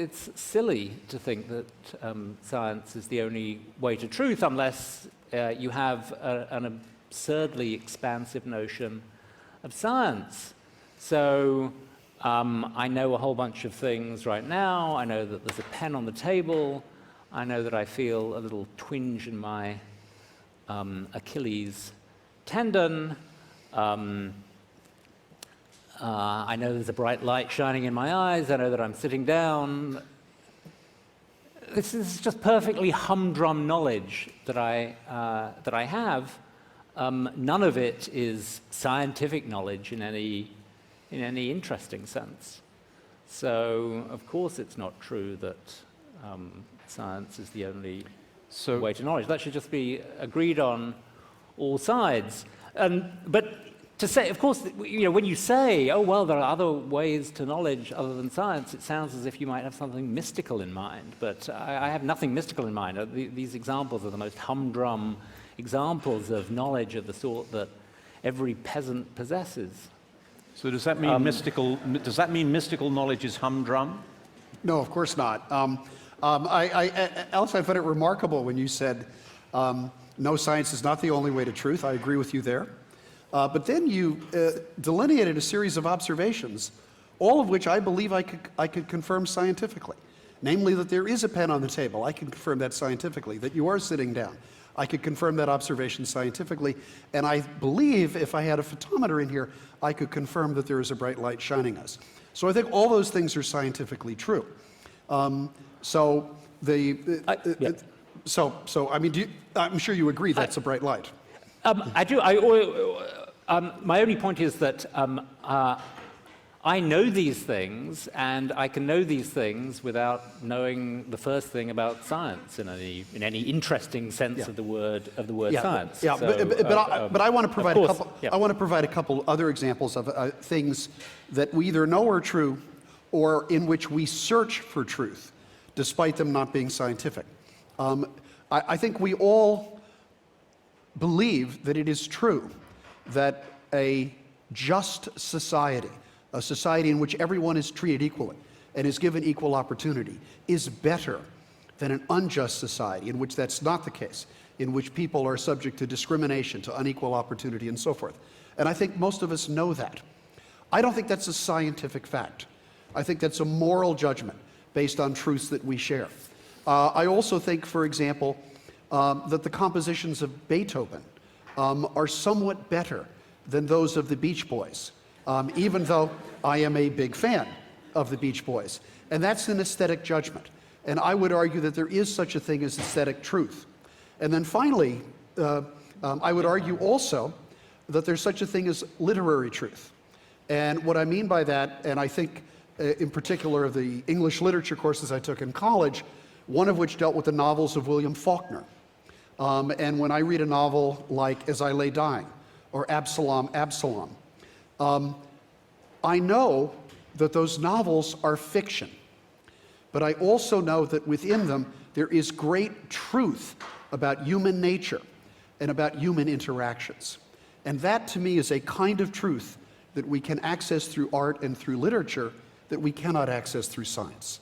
it's silly to think that science is the only way to truth unless you have an absurdly expansive notion of science. So I know a whole bunch of things right now. I know that there's a pen on the table. I know that I feel a little twinge in my Achilles tendon. I know there's a bright light shining in my eyes. I know that I'm sitting down. This is just perfectly humdrum knowledge that I have. None of it is scientific knowledge in any interesting sense. So, of course, it's not true that science is the only way to knowledge. That should just be agreed on all sides. But to say, of course, when you say, oh, well, there are other ways to knowledge other than science, it sounds as if you might have something mystical in mind. But I have nothing mystical in mind. These examples are the most humdrum examples of knowledge of the sort that every peasant possesses. So does that mean mystical knowledge is humdrum? No, of course not. Alex, I found it remarkable when you said, no, science is not the only way to truth. I agree with you there. But then you delineated a series of observations, all of which I believe I could confirm scientifically. Namely, that there is a pen on the table. I can confirm that scientifically. That you are sitting down. I could confirm that observation scientifically. And I believe if I had a photometer in here, I could confirm that there is a bright light shining us. So I think all those things are scientifically true. I mean, I'm sure you agree that's a bright light. I do. My only point is that I know these things, and I can know these things without knowing the first thing about science in any interesting sense of the word science. Yeah, so, but I want to provide a couple. Yeah. I want to provide a couple other examples of things that we either know are true, or in which we search for truth, despite them not being scientific. I think we all believe that it is true that a just society, a society in which everyone is treated equally and is given equal opportunity, is better than an unjust society in which that's not the case, in which people are subject to discrimination, to unequal opportunity, and so forth. And I think most of us know that. I don't think that's a scientific fact. I think that's a moral judgment based on truths that we share. I also think, for example, that the compositions of Beethoven are somewhat better than those of the Beach Boys, even though I am a big fan of the Beach Boys. And that's an aesthetic judgment. And I would argue that there is such a thing as aesthetic truth. And then finally, I would argue also that there's such a thing as literary truth. And what I mean by that, and I think in particular of the English literature courses I took in college, one of which dealt with the novels of William Faulkner. And when I read a novel like As I Lay Dying, or Absalom, Absalom, I know that those novels are fiction. But I also know that within them there is great truth about human nature and about human interactions. And that to me is a kind of truth that we can access through art and through literature that we cannot access through science.